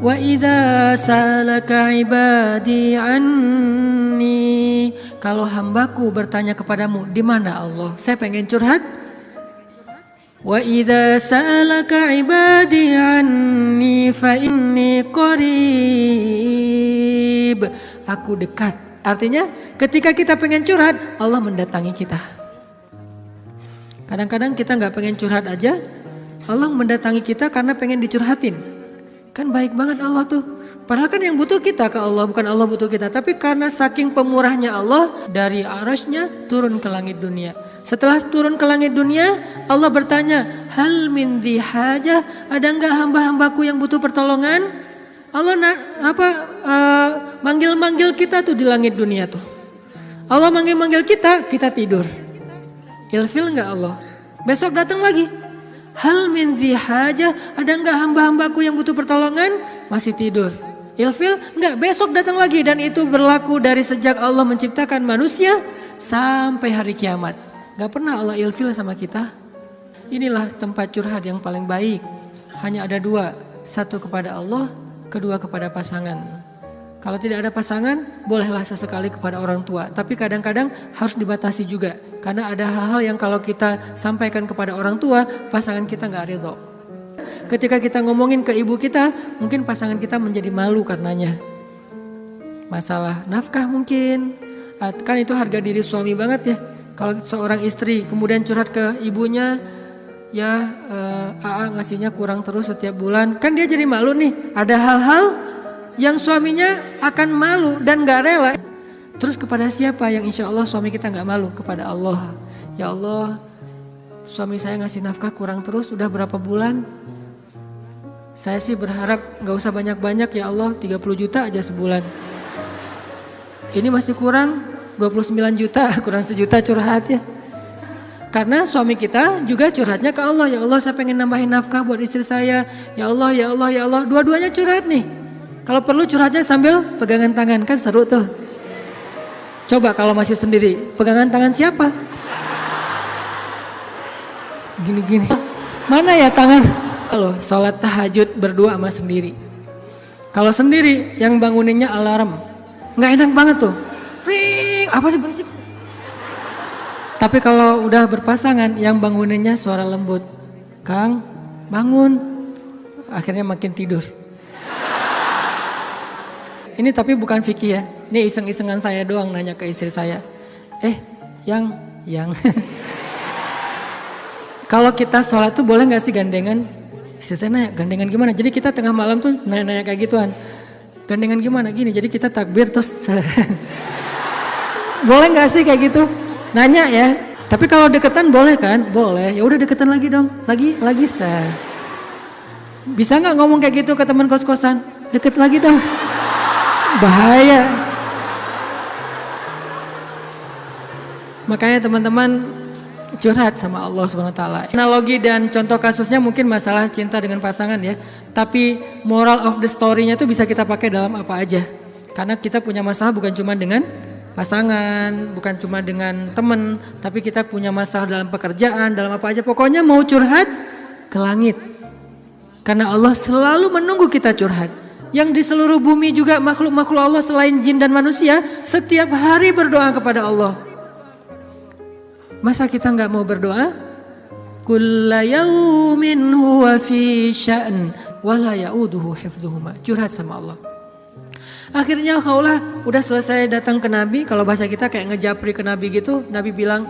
Wa idza sa'alaka ibadi anni, kalau hambaku bertanya kepadamu, di mana Allah? Saya pengen curhat. Wa idza sa'alaka ibadi anni fa inni qarib. Aku dekat. Artinya ketika kita pengen curhat, Allah mendatangi kita. Kadang-kadang kita nggak pengen curhat aja, Allah mendatangi kita karena pengen dicurhatin. Kan baik banget Allah tuh. Padahal kan yang butuh kita ke Allah, bukan Allah butuh kita. Tapi karena saking pemurahnya Allah, dari arasy-Nya turun ke langit dunia. Setelah turun ke langit dunia, Allah bertanya, hal min dhi hajah, ada enggak hamba-hambaku yang butuh pertolongan? Allah manggil-manggil kita tuh di langit dunia tuh. Allah manggil-manggil kita, kita tidur. Ilfil enggak Allah? Besok datang lagi. Hal min dhi hajah, ada enggak hamba-hambaku yang butuh pertolongan? Masih tidur. Ilfil? Enggak, besok datang lagi. Dan itu berlaku dari sejak Allah menciptakan manusia sampai hari kiamat. Enggak pernah Allah ilfil sama kita. Inilah tempat curhat yang paling baik. Hanya ada dua. Satu kepada Allah, kedua kepada pasangan. Kalau tidak ada pasangan, bolehlah sesekali kepada orang tua. Tapi kadang-kadang harus dibatasi juga. Karena ada hal-hal yang kalau kita sampaikan kepada orang tua, pasangan kita gak ridho. Ketika kita ngomongin ke ibu kita, mungkin pasangan kita menjadi malu karenanya. Masalah nafkah mungkin. Kan itu harga diri suami banget ya. Kalau seorang istri kemudian curhat ke ibunya, ya AA ngasihnya kurang terus setiap bulan. Kan dia jadi malu nih. Ada hal-hal yang suaminya akan malu dan gak rela. Terus kepada siapa yang insya Allah suami kita gak malu? Kepada Allah. Ya Allah, suami saya ngasih nafkah kurang terus udah berapa bulan? Saya sih berharap gak usah banyak-banyak ya Allah, 30 juta aja sebulan. Ini masih kurang 29 juta, kurang sejuta curhat ya. Karena suami kita juga curhatnya ke Allah. Ya Allah, saya pengen nambahin nafkah buat istri saya. Ya Allah, ya Allah, ya Allah. Dua-duanya curhat nih. Kalau perlu curhatnya sambil pegangan tangan, kan seru tuh. Coba kalau masih sendiri, pegangan tangan siapa? Gini-gini. Mana ya tangan? Kalau sholat tahajud berdua sama sendiri. Kalau sendiri yang banguninnya alarm. Nggak enak banget tuh. Ring, apa sih berisik? Tapi kalau udah berpasangan yang banguninnya suara lembut. Kang, bangun. Akhirnya makin tidur. Ini tapi bukan fikih ya. Ini iseng-isengan saya doang nanya ke istri saya. Yang. Kalau kita sholat tuh boleh gak sih gandengan? Istri saya nanya, gandengan gimana? Jadi kita tengah malam tuh nanya-nanya kayak gituan. Gandengan gimana? Gini, jadi kita takbir terus. Boleh gak sih kayak gitu? Nanya ya. Tapi kalau deketan boleh kan? Boleh. Ya udah deketan lagi dong. Lagi sah. Bisa gak ngomong kayak gitu ke teman kos-kosan? Deket lagi dong. Bahaya. Makanya teman-teman curhat sama Allah SWT. Analogi dan contoh kasusnya mungkin masalah cinta dengan pasangan ya. Tapi moral of the story-nya itu bisa kita pakai dalam apa aja. Karena kita punya masalah bukan cuma dengan pasangan, bukan cuma dengan teman, tapi kita punya masalah dalam pekerjaan, dalam apa aja. Pokoknya mau curhat ke langit. Karena Allah selalu menunggu kita curhat. Yang di seluruh bumi juga makhluk-makhluk Allah selain jin dan manusia setiap hari berdoa kepada Allah. Masa kita nggak mau berdoa? Kulla yaumin huwa fi sya'n wa la ya'uduhu hifdzuhuma. Curhat sama Allah. Akhirnya Khawlah udah selesai datang ke Nabi. Kalau bahasa kita kayak ngejapri ke Nabi gitu. Nabi bilang,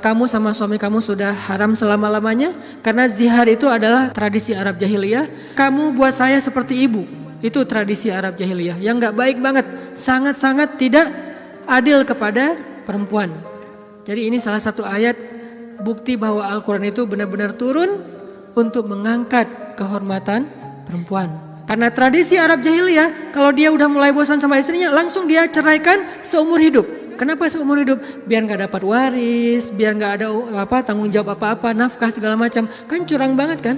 kamu sama suami kamu sudah haram selama-lamanya. Karena zihar itu adalah tradisi Arab jahiliyah. Kamu buat saya seperti ibu. Itu tradisi Arab jahiliyah yang gak baik banget. Sangat-sangat tidak adil kepada perempuan. Jadi ini salah satu ayat bukti bahwa Al-Quran itu benar-benar turun untuk mengangkat kehormatan perempuan. Karena tradisi Arab jahiliyah, kalau dia udah mulai bosan sama istrinya, langsung dia ceraikan seumur hidup. Kenapa seumur hidup? Biar gak dapat waris, biar gak ada tanggung jawab apa-apa, nafkah segala macam. Kan curang banget kan?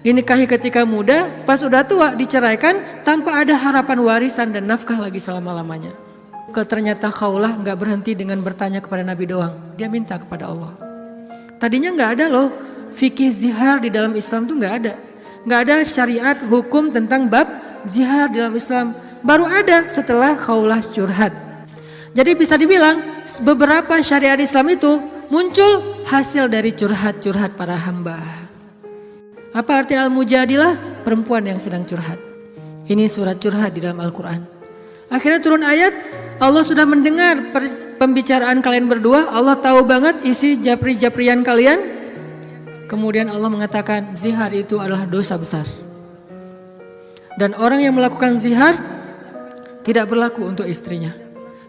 Dinikahi ketika muda, pas udah tua diceraikan tanpa ada harapan warisan dan nafkah lagi selama-lamanya. Ternyata Khawlah gak berhenti dengan bertanya kepada Nabi doang. Dia minta kepada Allah. Tadinya gak ada loh fikih zihar di dalam Islam tuh gak ada. Gak ada syariat hukum tentang bab Zihar dalam Islam baru ada setelah khaulah curhat. Jadi bisa dibilang beberapa syariat Islam itu muncul hasil dari curhat-curhat para hamba. Apa arti al-mujadilah? Perempuan yang sedang curhat. Ini surat curhat di dalam Al-Quran. Akhirnya turun ayat, Allah sudah mendengar pembicaraan kalian berdua, Allah tahu banget isi japri-japrian kalian. Kemudian Allah mengatakan zihar itu adalah dosa besar. Dan orang yang melakukan zihar tidak berlaku untuk istrinya.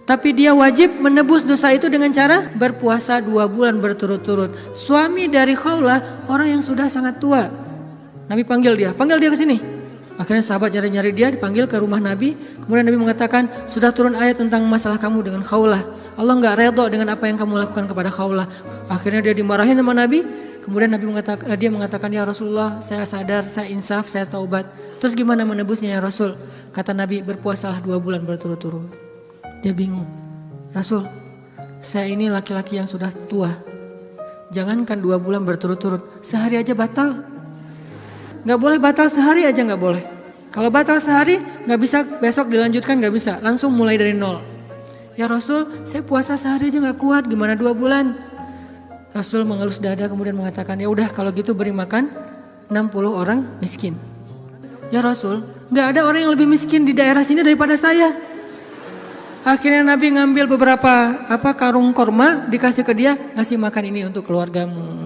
Tapi dia wajib menebus dosa itu dengan cara berpuasa 2 bulan berturut-turut. Suami dari Khawlah orang yang sudah sangat tua. Nabi panggil dia ke sini. Akhirnya sahabat nyari-nyari dia, dipanggil ke rumah Nabi. Kemudian Nabi mengatakan, sudah turun ayat tentang masalah kamu dengan Khawlah. Allah enggak redha dengan apa yang kamu lakukan kepada Khawlah. Akhirnya dia dimarahin sama Nabi. Kemudian dia mengatakan, ya Rasulullah, saya sadar, saya insaf, saya taubat. Terus gimana menebusnya ya Rasul? Kata Nabi, berpuasalah 2 bulan berturut-turut. Dia bingung. Rasul, saya ini laki-laki yang sudah tua. Jangankan 2 bulan berturut-turut, sehari aja batal. Gak boleh batal sehari aja gak boleh. Kalau batal sehari gak bisa besok dilanjutkan, gak bisa. Langsung mulai dari nol. Ya Rasul, saya puasa sehari aja gak kuat, gimana 2 bulan? Rasul mengelus dada kemudian mengatakan, ya udah kalau gitu beri makan 60 orang miskin. Ya Rasul, gak ada orang yang lebih miskin di daerah sini daripada saya. Akhirnya Nabi ngambil beberapa karung korma, dikasih ke dia, ngasih makan ini untuk keluargamu.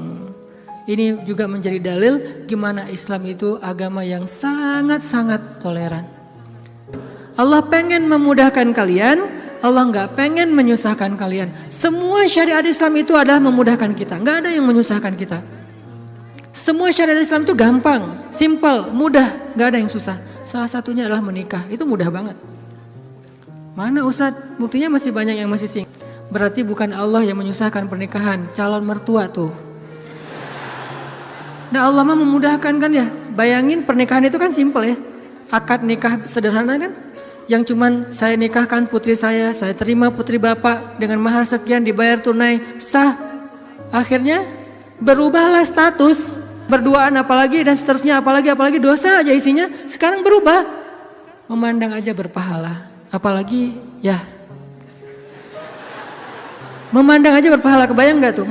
Ini juga menjadi dalil gimana Islam itu agama yang sangat-sangat toleran. Allah pengen memudahkan kalian, Allah nggak pengen menyusahkan kalian. Semua syariat Islam itu adalah memudahkan kita, nggak ada yang menyusahkan kita. Semua syariat Islam itu gampang, simple, mudah, nggak ada yang susah. Salah satunya adalah menikah, itu mudah banget. Mana Ustadz? Buktinya masih banyak yang masih single. Berarti bukan Allah yang menyusahkan pernikahan, calon mertua tuh. Nah Allah mah memudahkan kan ya. Bayangin pernikahan itu kan simple ya. Akad nikah sederhana kan. Yang cuman saya nikahkan putri saya terima putri bapak dengan mahar sekian dibayar tunai, sah. Akhirnya berubahlah status, berduaan apalagi dan seterusnya apalagi dosa aja isinya. Sekarang berubah. Memandang aja berpahala. Apalagi ya. Memandang aja berpahala, kebayang gak tuh?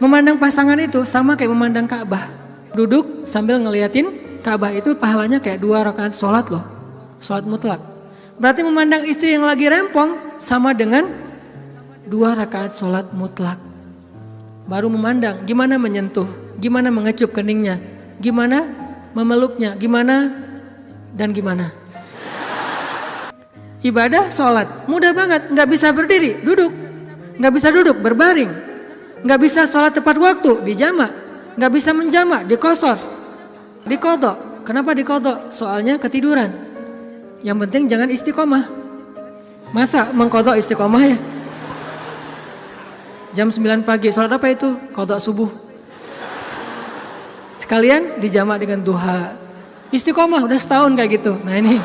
Memandang pasangan itu sama kayak memandang Ka'bah. Duduk sambil ngeliatin Ka'bah itu pahalanya kayak 2 rakaat sholat loh. Sholat mutlak. Berarti memandang istri yang lagi rempong sama dengan 2 rakaat sholat mutlak. Baru memandang gimana menyentuh, gimana mengecup keningnya, gimana memeluknya, gimana dan gimana. Ibadah sholat mudah banget, gak bisa berdiri, duduk. Gak bisa duduk, berbaring. Gak bisa sholat tepat waktu, dijamak. Gak bisa menjamak, dikosor, dikodok. Kenapa dikodok? Soalnya ketiduran. Yang penting jangan istiqomah. Masa mengkodok istiqomah ya? Jam 9 pagi, sholat apa itu? Kodok subuh. Sekalian dijamak dengan duha. Istiqomah udah setahun kayak gitu. Nah ini.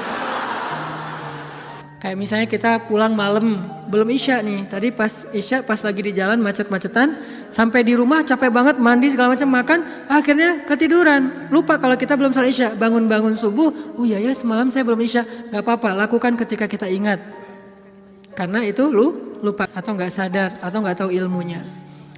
Kayak misalnya kita pulang malam, belum isya nih. Tadi pas isya, pas lagi di jalan macet-macetan, sampai di rumah capek banget, mandi segala macam, makan, akhirnya ketiduran. Lupa kalau kita belum salat isya, bangun-bangun subuh, oh iya ya semalam saya belum isya. Gak apa-apa, lakukan ketika kita ingat. Karena itu lu lupa atau gak sadar atau gak tahu ilmunya.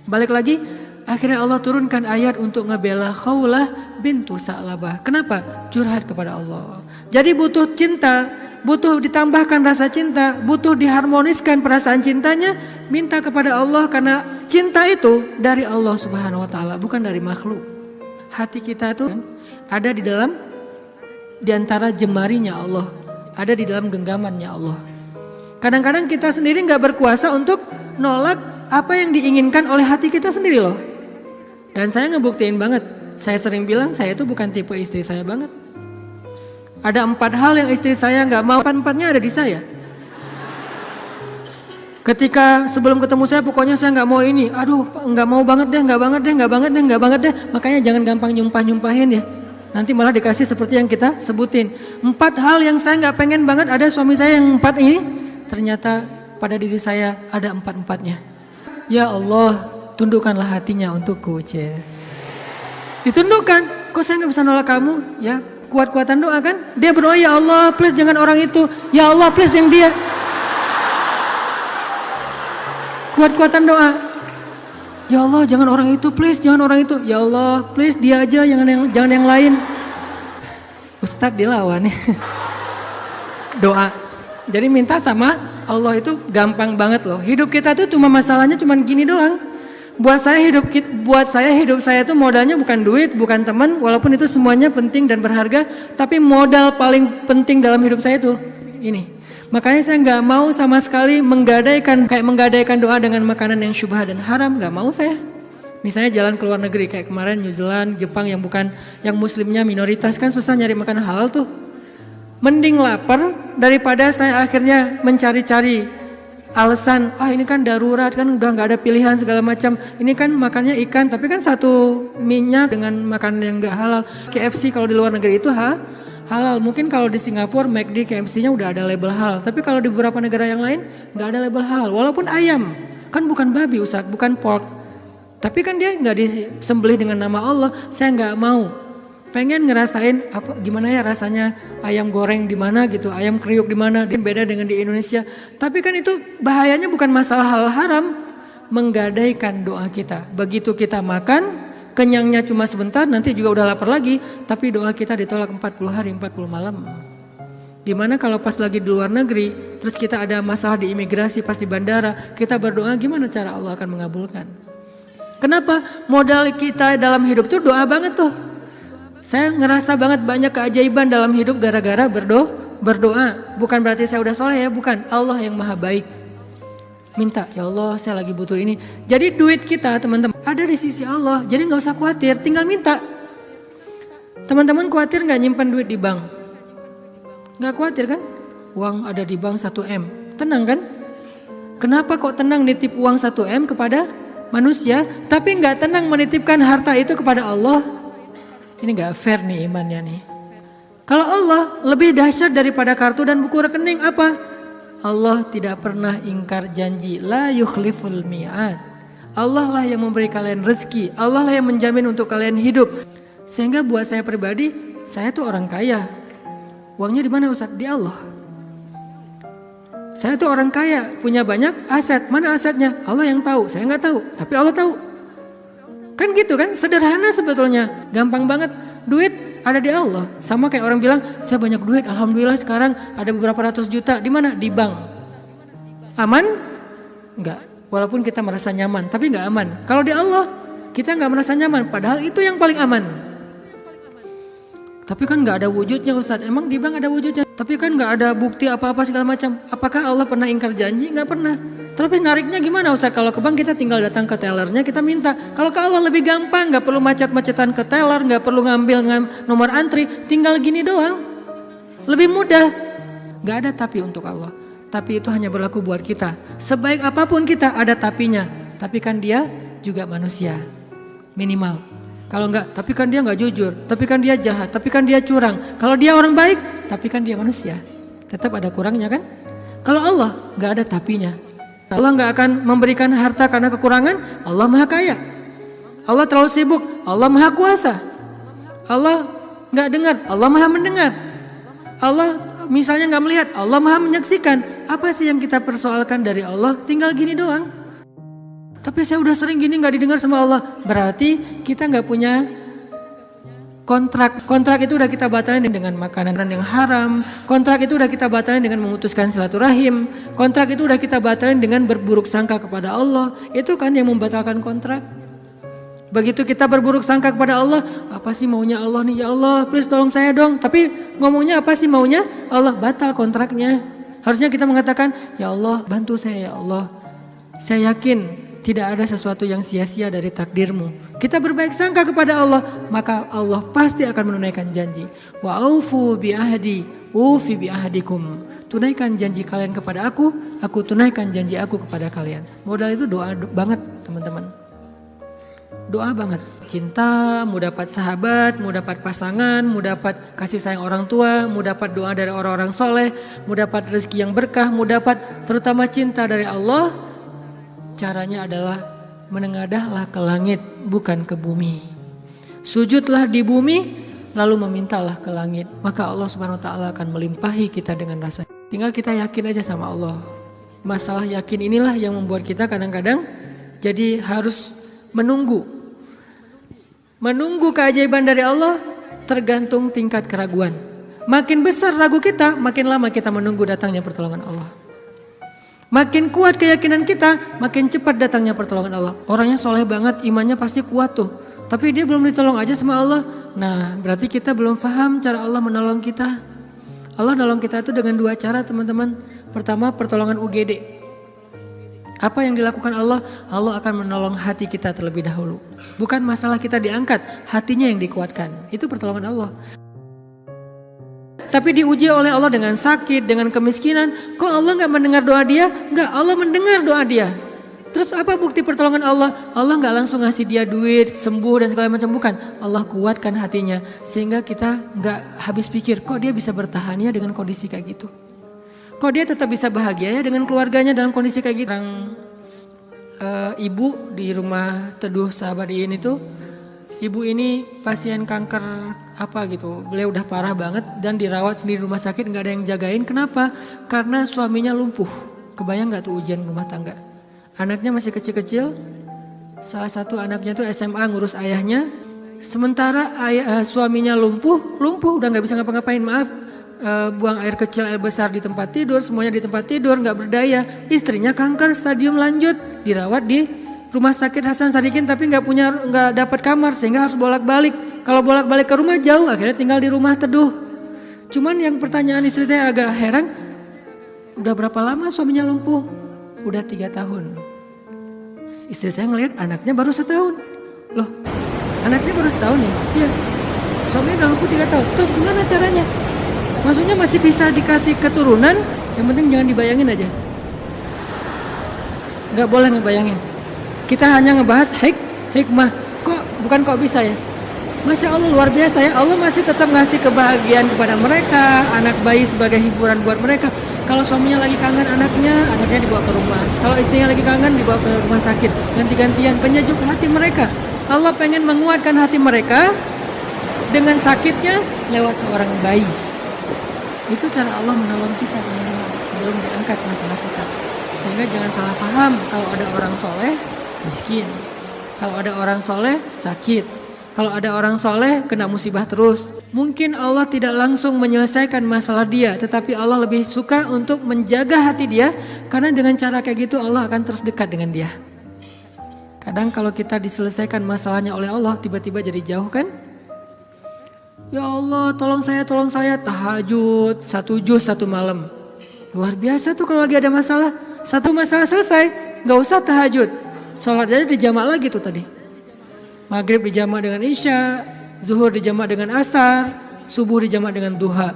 Balik lagi, akhirnya Allah turunkan ayat untuk ngebela Khawlah bintu Sa'labah. Kenapa? Curhat kepada Allah. Jadi butuh cinta. Butuh ditambahkan rasa cinta, butuh diharmoniskan perasaan cintanya, minta kepada Allah karena cinta itu dari Allah Subhanahu wa taala, bukan dari makhluk. Hati kita itu ada di antara jemarinya Allah, ada di dalam genggamannya Allah. Kadang-kadang kita sendiri nggak berkuasa untuk nolak apa yang diinginkan oleh hati kita sendiri loh. Dan saya ngebuktiin banget, saya sering bilang saya itu bukan tipe istri saya banget. Ada 4 hal yang istri saya gak mau, 4-4-nya ada di saya. Ketika sebelum ketemu saya pokoknya saya gak mau ini. Aduh gak mau banget deh, gak banget deh. Makanya jangan gampang nyumpah-nyumpahin ya. Nanti malah dikasih seperti yang kita sebutin. 4 hal yang saya gak pengen banget ada suami saya yang 4 ini. Ternyata pada diri saya ada 4-4-nya. Ya Allah, tundukkanlah hatinya untukku. Ditundukkan. Kok saya gak bisa nolak kamu? Ya Kuat-kuatan doa kan? Dia berdoa, ya Allah please jangan orang itu. Ya Allah please yang dia. Kuat-kuatan doa. Ya Allah jangan orang itu please, jangan orang itu. Ya Allah please dia aja, jangan yang lain. Ustadz dilawan ya. Doa. Jadi minta sama Allah itu gampang banget loh. Hidup kita tuh cuma masalahnya cuma gini doang. Buat saya hidup saya itu modalnya bukan duit, bukan teman, walaupun itu semuanya penting dan berharga, tapi modal paling penting dalam hidup saya itu ini. Makanya saya nggak mau sama sekali menggadaikan doa dengan makanan yang syubhat dan haram, nggak mau saya. Misalnya jalan ke luar negeri kayak kemarin New Zealand, Jepang yang muslimnya minoritas kan susah nyari makanan halal tuh. Mending lapar daripada saya akhirnya mencari-cari alasan, ini kan darurat kan udah nggak ada pilihan segala macam. Ini kan makannya ikan, tapi kan satu minyak dengan makanan yang nggak halal. KFC kalau di luar negeri itu halal. Mungkin kalau di Singapura McD KFC-nya udah ada label halal. Tapi kalau di beberapa negara yang lain nggak ada label halal. Walaupun ayam kan bukan babi Ustaz, bukan pork. Tapi kan dia nggak disembelih dengan nama Allah. Saya nggak mau. Pengen ngerasain gimana ya rasanya ayam goreng di mana gitu, ayam kriuk di mana, dia beda dengan di Indonesia. Tapi kan itu bahayanya bukan masalah hal haram, menggadaikan doa kita. Begitu kita makan, kenyangnya cuma sebentar, nanti juga udah lapar lagi, tapi doa kita ditolak 40 hari 40 malam. Gimana kalau pas lagi di luar negeri, terus kita ada masalah di imigrasi pas di bandara, kita berdoa gimana cara Allah akan mengabulkan? Kenapa? Modal kita dalam hidup tuh doa banget tuh. Saya ngerasa banget banyak keajaiban dalam hidup gara-gara berdoa. Bukan berarti saya udah soleh ya, bukan. Allah yang maha baik. Minta, ya Allah saya lagi butuh ini. Jadi duit kita teman-teman ada di sisi Allah. Jadi gak usah khawatir, tinggal minta. Teman-teman khawatir gak nyimpan duit di bank? Gak khawatir kan? Uang ada di bank 1M. Tenang kan? Kenapa kok tenang nitip uang 1M kepada manusia, tapi gak tenang menitipkan harta itu kepada Allah? Ini gak fair nih imannya nih. Kalau Allah lebih dahsyat daripada kartu dan buku rekening apa? Allah tidak pernah ingkar janji. La yukhliful mi'ad. Allah lah yang memberi kalian rezeki. Allah lah yang menjamin untuk kalian hidup. Sehingga buat saya pribadi, saya tuh orang kaya. Uangnya di mana Ustaz? Di Allah. Saya tuh orang kaya, punya banyak aset. Mana asetnya? Allah yang tahu. Saya nggak tahu, tapi Allah tahu. Kan gitu kan, sederhana sebetulnya, gampang banget. Duit ada di Allah. Sama kayak orang bilang, saya banyak duit, alhamdulillah sekarang ada beberapa ratus juta. Di mana? Di bank. Aman? Enggak. Walaupun kita merasa nyaman, tapi enggak aman. Kalau di Allah, kita enggak merasa nyaman, padahal itu yang paling aman. Tapi kan enggak ada wujudnya Ustaz. Emang di bank ada wujudnya? Tapi kan enggak ada bukti apa-apa segala macam. Apakah Allah pernah ingkar janji? Enggak pernah. Tapi nariknya gimana Ustaz? Kalau ke bank kita tinggal datang ke tellernya, kita minta. Kalau ke Allah lebih gampang, gak perlu macet-macetan ke teller, gak perlu ngambil nomor antri, tinggal gini doang. Lebih mudah. Gak ada tapi untuk Allah. Tapi itu hanya berlaku buat kita. Sebaik apapun kita ada tapinya. Tapi kan dia juga manusia. Minimal. Kalau enggak, tapi kan dia gak jujur. Tapi kan dia jahat. Tapi kan dia curang. Kalau dia orang baik, tapi kan dia manusia. Tetap ada kurangnya kan? Kalau Allah gak ada tapinya. Allah gak akan memberikan harta karena kekurangan. Allah maha kaya. Allah terlalu sibuk. Allah maha kuasa. Allah gak dengar. Allah maha mendengar. Allah misalnya gak melihat. Allah maha menyaksikan. Apa sih yang kita persoalkan dari Allah? Tinggal gini doang. Tapi saya udah sering gini gak didengar sama Allah. Berarti kita gak punya kontrak. Kontrak itu udah kita batalin dengan makanan yang haram. Kontrak itu udah kita batalin dengan memutuskan silaturahim. Kontrak itu udah kita batalin dengan berburuk sangka kepada Allah. Itu kan yang membatalkan kontrak. Begitu kita berburuk sangka kepada Allah, apa sih maunya Allah nih? Ya Allah, please tolong saya dong. Tapi ngomongnya apa sih maunya? Allah, batal kontraknya. Harusnya kita mengatakan, ya Allah, bantu saya ya Allah. Saya yakin tidak ada sesuatu yang sia-sia dari takdirmu. Kita berbaik sangka kepada Allah, maka Allah pasti akan menunaikan janji. Wa aufu bi ahdi, ufi bi ahdikum. Tunaikan janji kalian kepada aku tunaikan janji aku kepada kalian. Modal itu doa banget teman-teman. Doa banget. Cinta, mau dapat sahabat, mau dapat pasangan, mau dapat kasih sayang orang tua, mau dapat doa dari orang-orang soleh, mau dapat rezeki yang berkah, mau dapat terutama cinta dari Allah. Caranya adalah menengadahlah ke langit, bukan ke bumi. Sujudlah di bumi, lalu memintalah ke langit, maka Allah Subhanahu wa taala akan melimpahi kita dengan rasa. Tinggal kita yakin aja sama Allah. Masalah yakin inilah yang membuat kita kadang-kadang jadi harus menunggu. Menunggu keajaiban dari Allah tergantung tingkat keraguan. Makin besar ragu kita, makin lama kita menunggu datangnya pertolongan Allah. Makin kuat keyakinan kita, makin cepat datangnya pertolongan Allah. Orangnya soleh banget, imannya pasti kuat tuh. Tapi dia belum ditolong aja sama Allah. Nah, berarti kita belum paham cara Allah menolong kita. Allah nolong kita itu dengan dua cara, teman-teman. Pertama, pertolongan UGD. Apa yang dilakukan Allah? Allah akan menolong hati kita terlebih dahulu. Bukan masalah kita diangkat, hatinya yang dikuatkan. Itu pertolongan Allah. Tapi diuji oleh Allah dengan sakit, dengan kemiskinan. Kok Allah gak mendengar doa dia? Enggak, Allah mendengar doa dia. Terus apa bukti pertolongan Allah? Allah gak langsung ngasih dia duit, sembuh dan segala macam. Bukan. Allah kuatkan hatinya. Sehingga kita gak habis pikir, kok dia bisa bertahan ya dengan kondisi kayak gitu. Kok dia tetap bisa bahagia ya dengan keluarganya dalam kondisi kayak gitu. Ibu di rumah teduh sahabat Iin itu. Ibu ini pasien kanker apa gitu, beliau udah parah banget dan dirawat sendiri di rumah sakit, gak ada yang jagain. Kenapa? Karena suaminya lumpuh. Kebayang gak tuh ujian rumah tangga? Anaknya masih kecil-kecil, salah satu anaknya tuh SMA ngurus ayahnya. Sementara suaminya lumpuh udah gak bisa ngapa-ngapain, maaf. Buang air kecil, air besar di tempat tidur, semuanya di tempat tidur, gak berdaya. Istrinya kanker stadium lanjut, dirawat di rumah sakit Hasan Sadikin tapi nggak dapat kamar sehingga harus bolak-balik. Kalau bolak-balik ke rumah jauh, akhirnya tinggal di rumah teduh. Cuman yang pertanyaan istri saya agak heran, udah berapa lama suaminya lumpuh? Udah 3 tahun. Istri saya ngelihat anaknya baru 1 tahun. Loh, anaknya baru 1 tahun nih? Iya. Suaminya udah lumpuh 3 tahun. Terus gimana caranya? Maksudnya masih bisa dikasih keturunan? Yang penting jangan dibayangin aja. Nggak boleh ngebayangin. Kita hanya ngebahas hikmah. Kok bisa ya? Masya Allah luar biasa ya. Allah masih tetap ngasih kebahagiaan kepada mereka. Anak bayi sebagai hiburan buat mereka. Kalau suaminya lagi kangen anaknya dibawa ke rumah. Kalau istrinya lagi kangen dibawa ke rumah sakit. Ganti-gantian penyejuk hati mereka. Allah pengen menguatkan hati mereka dengan sakitnya lewat seorang bayi. Itu cara Allah menolong kita teman-teman sebelum diangkat masalah kita. Sehingga jangan salah paham kalau ada orang soleh miskin. Kalau ada orang soleh sakit. Kalau ada orang soleh kena musibah terus. Mungkin Allah tidak langsung menyelesaikan masalah dia. Tetapi Allah lebih suka untuk menjaga hati dia. Karena dengan cara kayak gitu Allah akan terus dekat dengan dia. Kadang kalau kita diselesaikan masalahnya oleh Allah tiba-tiba jadi jauh kan. Ya Allah tolong saya tahajud 1 juz 1 malam. Luar biasa tuh kalau lagi ada masalah. Satu masalah selesai gak usah tahajud. Sholat aja dijamak lagi tuh tadi. Maghrib dijamak dengan isya, zuhur dijamak dengan asar, subuh dijamak dengan duha.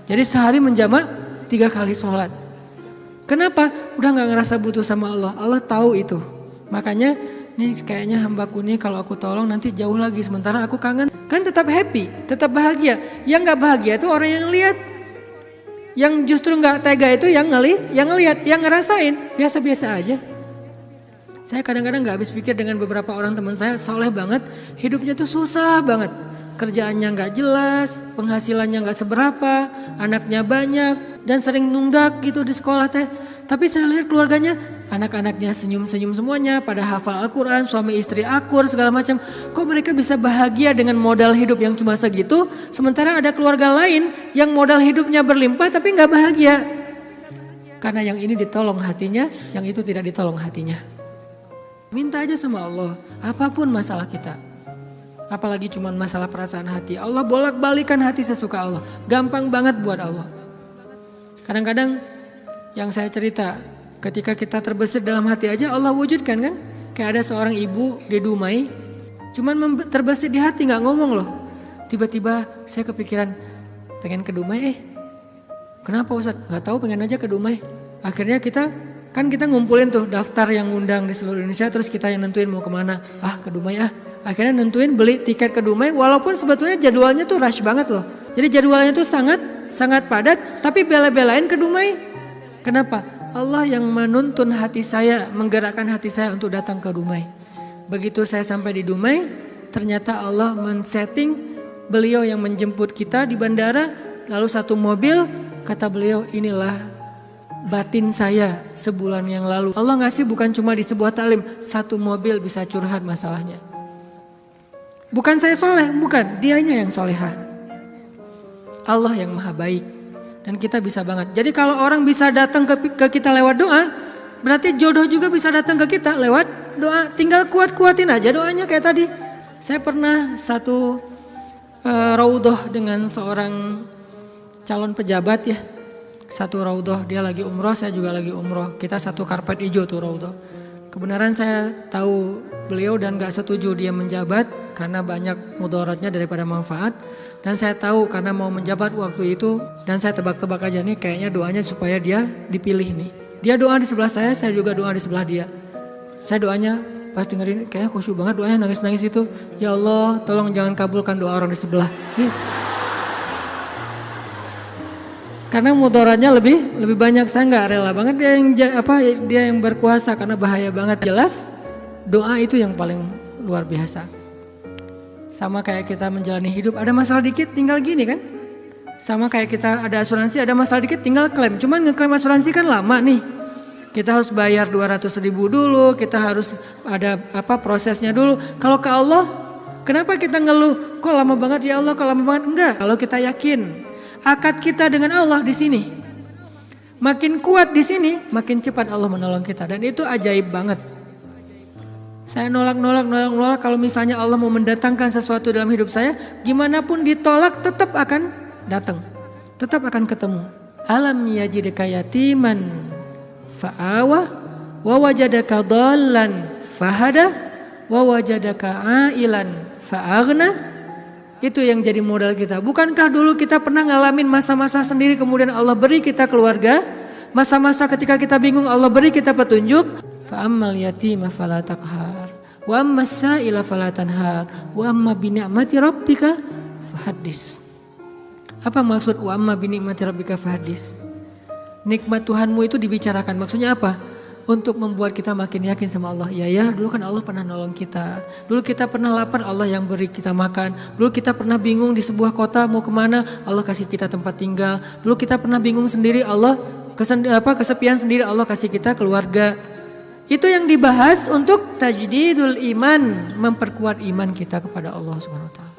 Jadi sehari menjamak 3 kali sholat. Kenapa? Udah gak ngerasa butuh sama Allah. Allah tahu itu. Makanya nih kayaknya hambaku nih kalau aku tolong nanti jauh lagi. Sementara aku kangen. Kan tetap happy, tetap bahagia. Yang gak bahagia itu orang yang lihat. Yang justru gak tega itu yang ngelihat, yang ngerasain. Biasa-biasa aja. Saya kadang-kadang gak habis pikir dengan beberapa orang teman saya soleh banget, hidupnya tuh susah banget. Kerjaannya gak jelas, penghasilannya gak seberapa, anaknya banyak dan sering nunggak gitu di sekolah teh. Tapi saya lihat keluarganya, anak-anaknya senyum-senyum semuanya, pada hafal Al-Quran, suami istri akur segala macam. Kok mereka bisa bahagia dengan modal hidup yang cuma segitu, sementara ada keluarga lain yang modal hidupnya berlimpah tapi gak bahagia. Karena yang ini ditolong hatinya, yang itu tidak ditolong hatinya. Minta aja sama Allah, apapun masalah kita. Apalagi cuma masalah perasaan hati. Allah bolak-balikan hati sesuka Allah. Gampang banget buat Allah. Kadang-kadang yang saya cerita, ketika kita terbesit dalam hati aja Allah wujudkan kan. Kayak ada seorang ibu di Dumai, cuman terbesit di hati gak ngomong loh. Tiba-tiba saya kepikiran, pengen ke Dumai Kenapa Ustadz? Gak tahu pengen aja ke Dumai. Akhirnya kita ngumpulin tuh daftar yang ngundang di seluruh Indonesia, terus kita yang nentuin mau kemana. Ke Dumai Akhirnya nentuin beli tiket ke Dumai, walaupun sebetulnya jadwalnya tuh rush banget loh. Jadi jadwalnya tuh sangat padat, tapi bela-belain ke Dumai. Kenapa? Allah yang menuntun hati saya, menggerakkan hati saya untuk datang ke Dumai. Begitu saya sampai di Dumai, ternyata Allah men-setting Beliau yang menjemput kita di bandara, lalu satu mobil, kata beliau, inilah batin saya sebulan yang lalu. Allah ngasih bukan cuma di sebuah taklim, satu mobil bisa curhat masalahnya. Bukan saya soleh, bukan, dianya yang solehah. Allah yang maha baik dan kita bisa banget. Jadi kalau orang bisa datang ke kita lewat doa, berarti jodoh juga bisa datang ke kita lewat doa. Tinggal kuat-kuatin aja doanya kayak tadi. Saya pernah satu raudhah dengan seorang calon pejabat ya. Satu raudhah, dia lagi umroh, saya juga lagi umroh. Kita satu karpet hijau tuh raudhah. Kebenaran saya tahu beliau dan gak setuju dia menjabat karena banyak mudaratnya daripada manfaat. Dan saya tahu karena mau menjabat waktu itu, dan saya tebak-tebak aja nih kayaknya doanya supaya dia dipilih nih. Dia doa di sebelah saya juga doa di sebelah dia. Saya doanya pas dengerin kayaknya khusyuk banget, doanya nangis-nangis itu. Ya Allah, tolong jangan kabulkan doa orang di sebelah. Ya. Karena mudaratnya lebih banyak, saya nggak rela banget dia yang berkuasa karena bahaya banget. Jelas doa itu yang paling luar biasa. Sama kayak kita menjalani hidup, ada masalah dikit tinggal gini kan. Sama kayak kita ada asuransi, ada masalah dikit tinggal klaim. Cuman ngeklaim asuransi kan lama nih. Kita harus bayar 200.000 dulu, kita harus ada prosesnya dulu. Kalau ke Allah, kenapa kita ngeluh? Kok lama banget ya Allah, kok lama banget? Enggak, kalau kita yakin akad kita dengan Allah di sini. Makin kuat di sini, makin cepat Allah menolong kita. Dan itu ajaib banget. Saya nolak kalau misalnya Allah mau mendatangkan sesuatu dalam hidup saya, gimana pun ditolak tetap akan datang. Tetap akan ketemu. Alam yajidka yatiman fa'awa wa wajadaka dhallan fahada wa wajadaka ailan fa'aghna. Itu yang jadi modal kita. Bukankah dulu kita pernah ngalamin masa-masa sendiri kemudian Allah beri kita keluarga? Masa-masa ketika kita bingung Allah beri kita petunjuk. Fa'ammal yatima fala taqhar wa ammas sa'ila fala tanhar wa amma bi ni'mati rabbika fahaddis. Apa maksud wa amma bi ni'mati rabbika fahaddis? Nikmat Tuhanmu itu dibicarakan. Maksudnya apa? Untuk membuat kita makin yakin sama Allah. Ya, dulu kan Allah pernah nolong kita. Dulu kita pernah lapar, Allah yang beri kita makan. Dulu kita pernah bingung di sebuah kota mau kemana, Allah kasih kita tempat tinggal. Dulu kita pernah bingung sendiri, Allah kesepian sendiri, Allah kasih kita keluarga. Itu yang dibahas untuk tajdidul iman, memperkuat iman kita kepada Allah Subhanahu wa taala.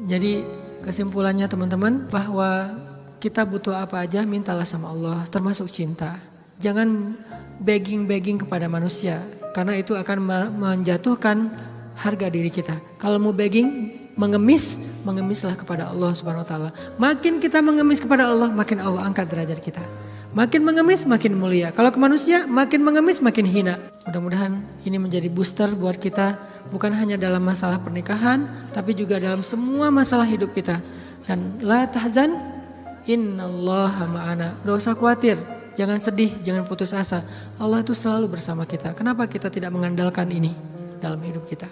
Jadi kesimpulannya teman-teman, bahwa kita butuh apa aja mintalah sama Allah, termasuk cinta. Jangan begging kepada manusia, karena itu akan menjatuhkan harga diri kita. Kalau mau begging, mengemislah kepada Allah Subhanahu wa taala. Makin kita mengemis kepada Allah, makin Allah angkat derajat kita. Makin mengemis makin mulia. Kalau ke manusia makin mengemis makin hina. Mudah-mudahan ini menjadi booster buat kita, bukan hanya dalam masalah pernikahan, tapi juga dalam semua masalah hidup kita. Dan la tahzan, innallaha ma'ana. Gak usah khawatir, jangan sedih, jangan putus asa. Allah itu selalu bersama kita. Kenapa kita tidak mengandalkan ini dalam hidup kita?